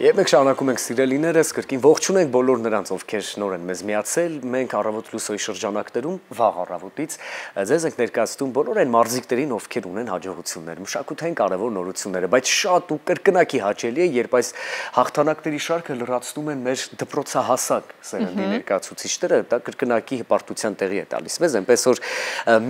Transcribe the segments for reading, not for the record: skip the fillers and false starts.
Եվ մենք շարունակում ենք սիրելիներս, կրկին ողջունենք բոլոր նրանց, ովքեր նոր են մեզ միացել, մենք առավոտ լուսոյի շրջանակներում վաղ առավոտից ձեզ ենք ներկայացնում բոլոր այն մարզիկներին, ովքեր ունեն հաջողություններ, մշակութային կարևոր նորությունները, բայց շատ ու կրկնակի հաճելի է, երբ այս հաղթանակների շարքը լրացնում են մեր դպրոցահասակ սերնդի ներկայացուցիչները, դա կրկնակի հպարտության տեղի է տալիս մեզ, այնպես որ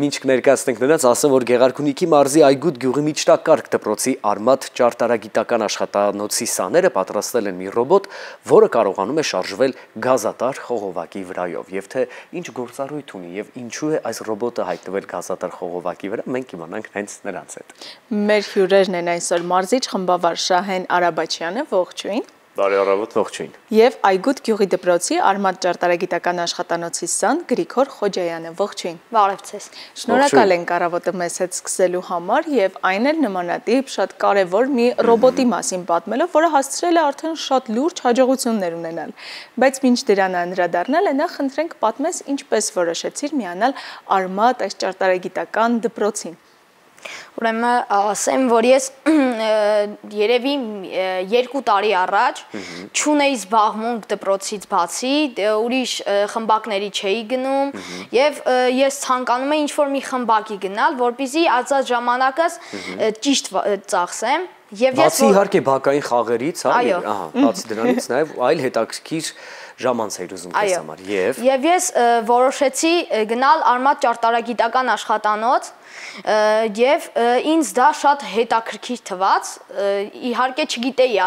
մինչ կներկայացնենք նրանց, ասեմ, որ Գեղարքունիքի մարզի Այգուտ գյուղի միջնակարգ դպրոցի Արմաթ ճարտարագիտական աշխատանոցի սաները պատրաստել են մի ռոբոտ, որը կարողանում է շարժվել գազատար խողովակի վրայով, եւ թե ինչ գործառույթ ունի եւ ինչու է այս ռոբոտը հայտնվել գազատար խողովակի վրա, մենք իմանանք հենց նրանց հետ։ Մեր հյուրերն են այսօր մարզիչ խմբավար Շահեն Արաբաչյանը, ողջույն։ Բարի առավոտ, ողջույն։ Եվ Այգուտ գյուղի դպրոցի Արմաթ ճարտարագիտական աշխատանոցի սան Գրիգոր Խոջայանը, ողջույն։ Բարև ձեզ։ Շնորհակալ ենք առավոտը մեզ հետ սկսելու համար եւ այն էլ նմանատիպ շատ կարեւոր մի ռոբոտի մասին պատմելով, որը հասցրել է արդեն շատ լուրջ հաջողություններ ունենալ։ Բայց մինչ դրան անդրադառնալ, նախ խնդրենք պատմես ինչպես որոշեցիր միանալ Արմաթ այս ճարտարագիտական դպրոցին։ Ուրեմն ասեմ, որ ես երևի 2 տարի առաջ չունեի զբաղմունք դպրոցից բացի, ուրիշ խմբակների չէի գնում եւ ես ցանկանում էի ինչ-որ մի խմբակի գնալ, որպեսզի ազատ ժամանակս ճիշտ ծախսեմ։ Բացի իհարկե բակային խաղերից, բացի դրանից նաև այլ հետաքրքիր ժամանց էի ուզում քեզ համար եւ ես որոշեցի գնալ Արմաթ ճարտարագիտական աշխատանոց եւ ինձ դա շատ հետաքրքիր թվաց, իհարկե չգիտեի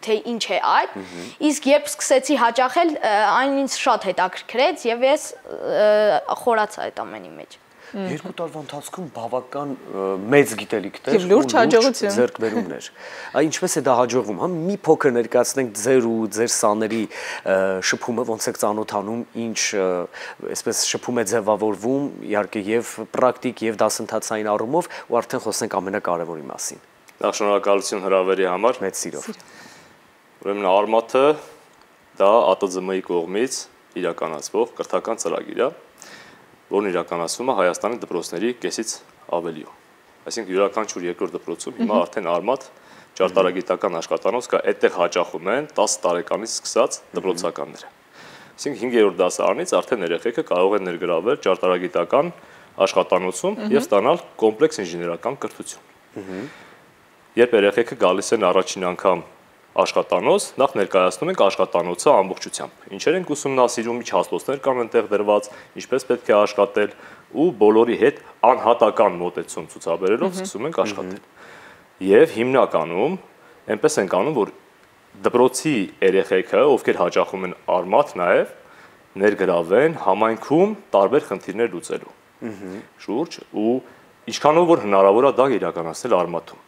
թե ինչ է այդ, իսկ երբ սկսեցի հաճախել, այն ինձ շատ հետաքրքրեց եւ ես խորացա այդ ամենի մեջ։ 2 տարվա ընթացքում բավական մեծ գիտելիքներ եւ լուրջ հաջողություն ձեռքբերումներ։ Ինչպես է դա հաջողվում, հա մի փոքր ներկայացնենք ձեր ու ձեր սաների շփումը, ոնց եք ծանոթանում, ինչ այսպես շփում է ձևավորվում, իհարկե եւ պրակտիկ եւ դասընթացային առումով, ու արդեն խոսենք ամենակարևորի մասին։ Նախ շնորհակալություն հրավերի համար։ Մեծ սիրով։ Ուրեմն Արմաթը դա ԱՏԶՄ-ի կողմից իրականացվող կրթական ծրագիր է, որն իրականացվում է Հայաստանի դպրոցների կեսից ավելիով։ Այսինքն յուրաքանչյուր երկրորդ դպրոցում հիմա արդեն Արմաթ ճարտարագիտական աշխատանոց կա, այդտեղ հաճախում են 10 տարեկանից սկսած դպրոցականները։ Այսինքն 5-րդ դասարանից արդեն երեխեքը կարող են ներգրավել ճարտարագիտական աշխատանոցում եւ ստանալ կոմպլեքս ինժեներական կրթություն։ Երբ երեխեքը գալիս են առաջին անգամ աշխատանոց, նախ ներկայացնում ենք աշխատանոցը ամբողջությամբ։ Ինչեր ենք ուսումնասիրում, ինչ հաստոցներ կան այնտեղ դրված, ինչպես պետք է աշխատել ու բոլորի հետ անհատական մոտեցում ցուցաբերելով սկսում ենք աշխատել։ Եվ հիմնականում այնպես ենք անում, որ դպրոցի երեխեքը, ովքեր հաճախում են Արմաթ, նաև ներգրավեն համայնքում տարբեր խնդիրներ լուծելու։ Շուրջ ու ինչքանով որ հնարավոր է դա իրականացնել Արմաթում։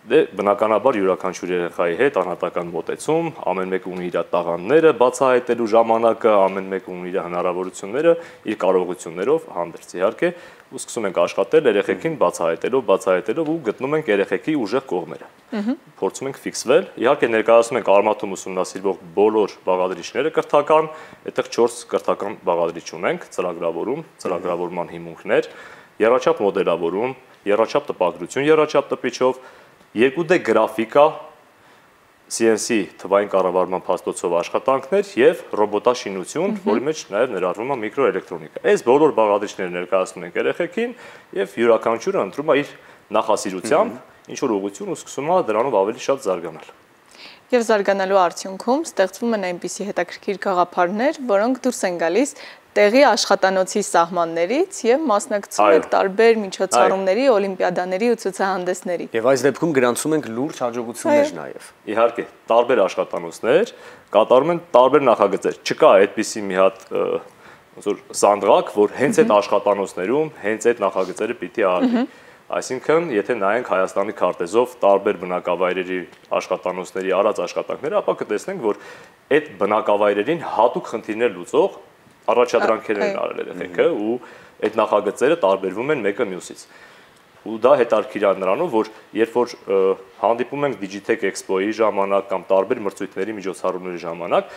Դե բնականաբար յուրաքանչյուր երեխայի հետ անհատական մոտեցում, ամեն մեկը ունի իր տաղանդները, բացահայտելու ժամանակը, ամեն մեկը ունի իր հնարավորությունները, իր կարողություններով հանդերձ իհարկե, ու սկսում ենք աշխատել երեխեքին բացահայտելով ու գտնում ենք երեխեքի ուժեղ կողմերը։ Փորձում ենք ֆիքսվել, իհարկե ներկայացնում ենք Արմաթում ուսումնասիրվող բոլոր բաղադրիչները կրթական, այդտեղ 4 կրթական բաղադրիչ ունենք, ծրագրավորման հիմունքներ, եռաչափ մոդելավորում, եռաչափ տպագրություն, եռաչափ տպիչով, 2D գրաֆիկա, CNC թվային կառավարման փաստոցով աշխատանքներ եւ ռոբոտաշինություն, որի մեջ նաեւ ներառվում է միկրոէլեկտրոնիկա։ Այս բոլոր բաղադրիչները ներկայացնում ենք երեխեքին եւ յուրաքանչյուրը ընտրում է իր նախասիրությամբ ինչ որ ուղղություն ու սկսում է դրանով ավելի շատ զարգանալ։ Եվ զարգանալու արդյունքում ստեղծվում են այնպիսի հետաքրքիր գաղափարներ, որոնք դուրս են գալիս տեղի աշխատանոցի սահմաններից եւ մասնակցում եք տարբեր միջոցառումների, օլիմպիադաների ու ցուցահանդեսների։ Եվ այս դեպքում գրանցում ենք լուրջ հաջողություններ նաեւ։ Իհարկե, տարբեր աշխատանոցներ կատարում են տարբեր նախագծեր։ Չկա այդպիսի մի հատ ոնց որ սանդղակ, որ հենց այդ աշխատանոցներում հենց այդ նախագծերը պիտի արվի։ Այսինքն, եթե նայենք Հայաստանի քարտեզով տարբեր բնակավայրերի աշխատանոցների արած աշխատանքները, ապա կտեսնենք, որ այդ բնակավայրերին հատուկ խնդիրներ լուծող առաջադրանքեր են արել երեխեքը ու այդ նախագծերը տարբերվում են մեկը մյուսից։ Ու դա հետաքրքիր է նրանով, որ երբ որ հանդիպում ենք Digitech Expo-ի ժամանակ կամ տարբեր մրցույթների միջոցառումների ժամանակ,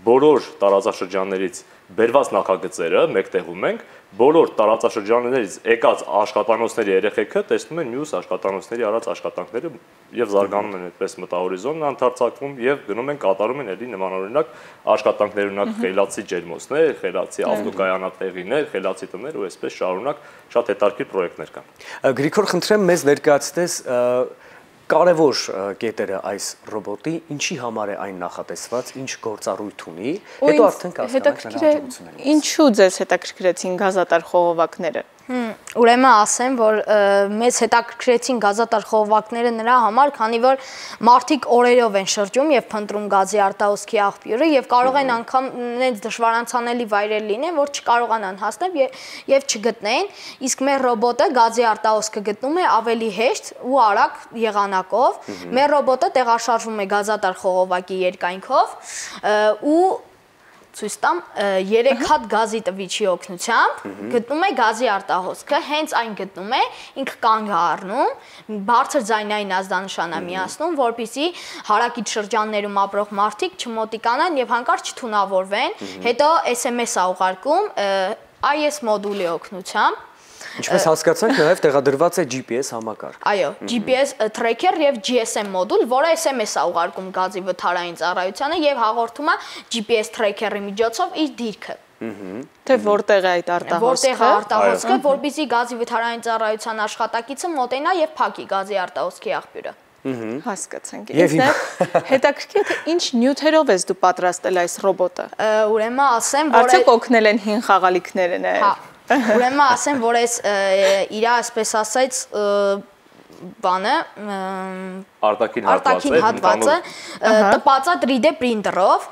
բոլոր տարածաշրջաններից բերված նախագծերը մեկտեղում ենք, բոլոր տարածաշրջաններից եկած աշխատանոցների երեխեքը տեսնում են մյուս աշխատանոցների արած աշխատանքները եւ զարգանում են այդպես մտահորիզոնն ընդարձակվում եւ գնում են կատարում են էլի նմանօրինակ աշխատանքներ, օրինակ խելացի ջերմոցներ, խելացի ավտոկայանատեղիներ, խելացի տներ ու այսպես շարունակ շատ հետաքրքիր պրոյեկտներ կան։ Գրիգոր, խնդրեմ մեզ ներկայացնես կարևոր կետերը այս ռոբոտի, ինչի համար է այն նախատեսված, ինչ գործառույթ ունի, հետո արդեն կասկանանք նրա հաջողությունները։ Ինչու ձեզ հետաքրքրեցին գազատար խողովակները։ Ուրեմն ասեմ, որ մեզ հետաքրքրեցին գազատար խողովակները նրա համար, քանի որ մարդիկ օրերով են շրջում եւ փնտրում գազի արտահոսքի աղբյուրը եւ կարող են անգամ նենց դժվարանցանելի վայրեր լինեն, որ չկարողանան հասնել եւ չգտնեն, իսկ մեր ռոբոտը գազի արտահոսքը գտնում է ավելի հեշտ ու արագ եղանակով։ Մեր ռոբոտը տեղաշարժվում է գազատար խողովակի երկայնքով ու ցույց տամ 3 հատ գազի տվիչի օգնությամբ գտնում է գազի արտահոսքը, հենց այն գտնում է, ինքը կանգ է առնում, բարձր ձայնային ազդանշան է միացնում, որպեսզի հարակից շրջաններում ապրող մարդիկ չմոտիկանան եւ հանկարծ չթունավորվեն, հետո SMS է ուղարկում IS մոդուլի օգնությամբ։ Ինչպես հասկացանք, նաև տեղադրված է GPS համակարգ։ Այո, GPS tracker եւ GSM մոդուլ, որը SMS է ուղարկում գազի վթարային ծառայությանը եւ հաղորդում է GPS tracker-ի միջոցով իր դիրքը։ Թե որտեղ է այդ արտահոսքը։ Որտեղ է արտահոսքը, որպեսզի գազի վթարային ծառայության աշխատակիցը մոտենա եւ փակի գազի արտահոսքի աղբյուրը։ Հասկացանք։ Ինձ հետաքրքիր է, թե ինչ նյութերով ես դու պատրաստել այս ռոբոտը։ Ուրեմն ասեմ, որ արդյոք օգնել են հին խաղալիքները նաև։ Ուրեմն ասեմ, որ այս իր այսպես ասած բանը արտաքին հատվածը տպած է 3D պրինտերով,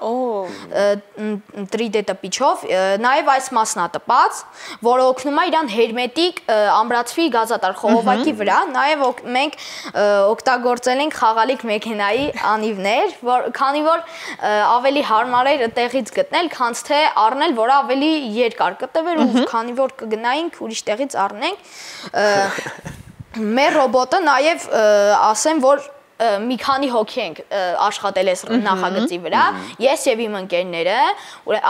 3D տպիչով, նաև այս մասն է տպած, որը օգնում է իրան հերմետիկ ամրացվի գազատար խողովակի վրա, նաև մենք օգտագործել ենք խաղալիք մեքենայի անիվներ, քանի որ ավելի հարմար էր տեղից գտնել, քան թե առնել, որը ավելի երկար կտևեր ու քանի որ կգնայինք ուրիշ տեղից առնենք Մեր ռոբոտը նաև ասեմ, որ մի քանի հոգի ենք աշխատել այս նախագծի վրա, ես եւ իմ ընկերները,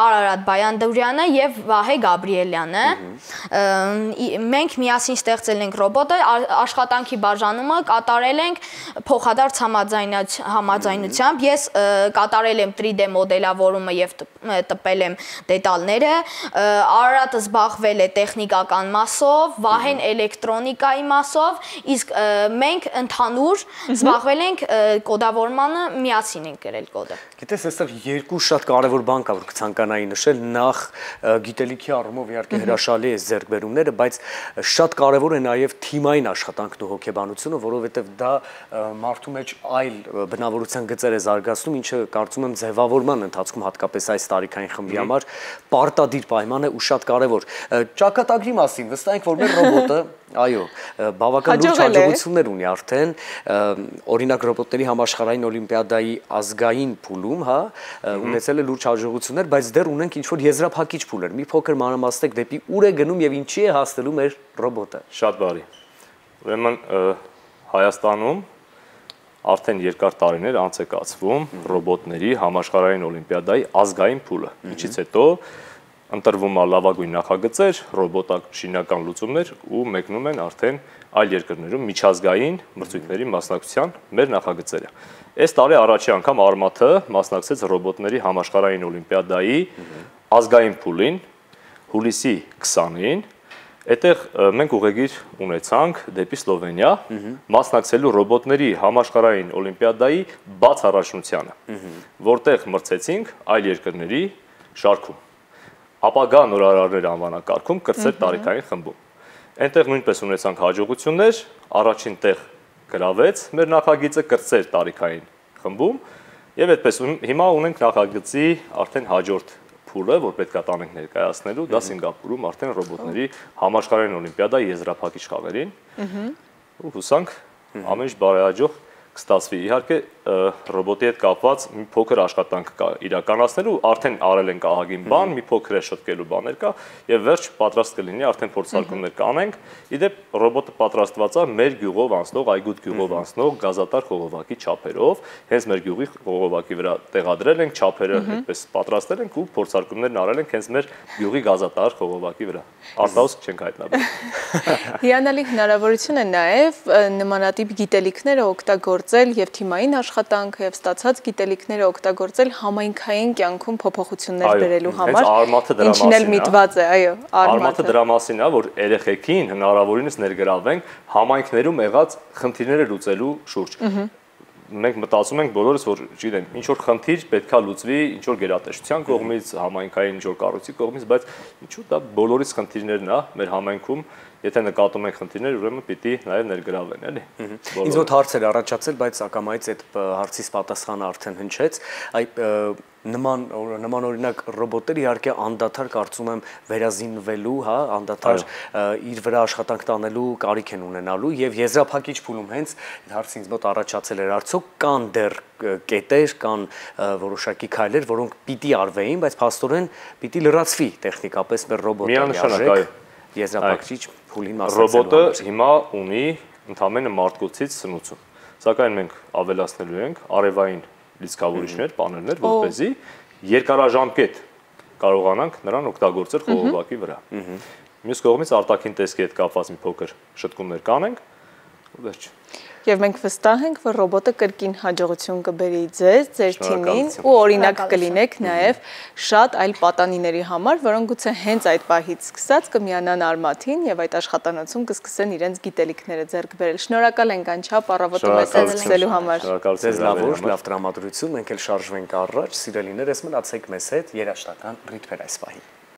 Արարատ Բայանդուրյանը եւ Վահե Գաբրիելյանը, մենք միասին ստեղծել ենք ռոբոտը, աշխատանքի բաժանումը կատարել ենք փոխադարձ համաձայնությամբ, ես կատարել եմ 3D մոդելավորումը եւ տպել եմ դետալները, Արարատը զբաղվել է տեխնիկական մասով, Վահեն էլեկտրոնիկայի մասով, իսկ մենք ընդհանուր զբաղվել ենք կոդավորմանը միասին ենք գրել կոդը։ Գիտես, այստեղ երկու շատ կարևոր բան կա, որ կցանկանայի նշել, նախ գիտելիքի առումով իհարկե հրաշալի է ձեռքբերումները, բայց շատ կարևոր է նաև թիմային աշխատանքն ու հոգեբանությունը, որովհետև դա մարդու մեջ այլ բնավորության գծեր է զարգացնում, ինչը կարծում եմ ձևավորման ընթացքում հատկապես այս տարիքային խմբի համար պարտադիր պայման է ու շատ կարևոր։ Ճակատագրի մասին վստահ ենք, որ մեր ռոբոտը այո, բավական լուրջ հաջողություններ ունի արդեն, օրինակ ռոբոտների համաշխարհային օլիմպիադայի ազգային փուլում, հա, ունեցել է լուրջ հաջողություններ, բայց դեռ ունենք ինչ-որ եզրափակիչ փուլեր։ Մի փոքր մանրամասնեք դեպի ուր է գնում եւ ինչի է հասնելու մեր ռոբոտը։ Շատ բարի։ Ուրեմն Հայաստանում արդեն երկար տարիներ անց է կացվում ռոբոտների համաշխարհային օլիմպիադայի ազգային փուլը, ինչից հետո ընտրվում է լավագույն նախագծեր, ռոբոտաշինական լուծումներ ու մեկնում են արդեն այլ երկրներում միջազգային մրցույթների մասնակցության մեր նախագծերը։ Այս տարի առաջի անգամ Արմաթը մասնակցեց ռոբոտների համաշխարհային օլիմպիադայի ազգային փուլին հուլիսի 20-ին։ Այդտեղ մենք ուղեգիր ունեցանք դեպի Սլովենիա մասնակցելու ռոբոտների համաշխարհային օլիմպիադայի բաց առաջնությանը, որտեղ մրցեցինք այլ երկրների շարքում։ Ապագա նորարարներ անվանակարգում կրտսեր տարիքային խմբում։ Այնտեղ նույնպես ունեցանք հաջողություններ, առաջին տեղ գրավեց մեր նախագիծը կրտսեր տարիքային խմբում, եւ այդպես հիմա ունենք նախագծի արդեն հաջորդ փուլը, որ պետք է տանենք ներկայացնելու, դա Սինգապուրում արդեն ռոբոտների համաշխարհային օլիմպիադայի եզրափակիչ խաղերին։ Ու հուսանք ամեն ինչ բարեհաջող կստացվի։ Իհարկե ռոբոտի հետ կապված մի փոքր աշխատանք կա իրականացնելու, արդեն արել ենք ահագին բան, մի փոքր է շտկելու բաներ կա եւ վերջ պատրաստ կլինի, արդեն փորձարկումներ կանենք։ Իդեպ ռոբոտը պատրաստված է մեր գյուղով անցնող, այգուտ գյուղով անցնող գազատար խողովակի չափերով, հենց մեր գյուղի խողովակի վրա տեղադրել ենք չափերը, այդպես պատրաստել ենք ու փորձարկումներն արել ենք հենց մեր գյուղի գազատար խողովակի վրա։ Արտահոսք չենք հայտնաբերել։ Հիանալի հնարավորություն է նաև նմանատիպ գիտելիքները օգտագործել եւ թիմային աշխատանքը եւ ստացած գիտելիքները օգտագործել համայնքային կյանքում փոփոխություններ բերելու համար, ինչն էլ միտված է, այո, արմատը դրա մասին է, որ երեխեքին հնարավորինս ներգրավենք համայնքներում եղած խնդիրները լուծելու շուրջ։ Մենք մտածում ենք բոլորս, որ չգիտեմ, ինչ որ խնդիր պետքա լուծվի, ինչ որ գերատեսչության կողմից, համայնքային ինչ որ կառույցի կողմից, բայց ինչու դա բոլորիս խնդիրներն է մեր համայնքում, եթե նկատում ենք խնդիրներ, ուրեմն պիտի նաև ներգրավեն, էլի։ Ինձ մոտ հարց էր առաջացել, բայց ակամայից այդ հարցից պատասխանը արդեն հնչեց։ Նման օրինակ ռոբոտները իհարկե անդադար կարծում եմ վերազինվելու, հա, անդադար իր վրա աշխատանք տանելու կարիք են ունենալու եւ եզրափակիչ փուլում հենց այդ հարցը ինձ մոտ առաջացել էր, արդյոք կան դեռ կետեր, կան որոշակի քայլեր, որոնք պիտի արվեին, բայց փաստորեն պիտի լրացվի տեխնիկապես մեր ռոբոտը եզրափակիչ փուլին մասնակցելու։ Ռոբոտը հիմա ունի ընդամենը մարդկոցից սնուցում, սակայն մենք ավելացնելու ենք արևային լիցքավորիչներ, պանելներ, որպեսզի երկարաժամկետ կարողանանք նրան օգտագործել խողովակի վրա։ Մյուս կողմից արտաքին տեսքի հետ կապված մի փոքր շտկումներ կանենք ու վերջ։ Եվ մենք վստահ ենք, որ ռոբոտը կրկին հաջողություն կբերի ձեզ, ձեր թիմին ու օրինակ կլինեք նաև շատ այլ պատանիների համար, որոնք գուցե հենց այդ պահից սկսած կմիանան Արմաթին եւ այդ աշխատանոցում կսկսեն իրենց գիտելիքները ձեռք բերել։ Շնորհակալ ենք անչափ առավոտը մեզ հետ սկսելու համար։ Ձեզ լավ տրամադրություն, մենք էլ շարժվենք առաջ, սիրելիներս մնացեք մեզ հետ երաժշտական ռիթմեր այս պահին։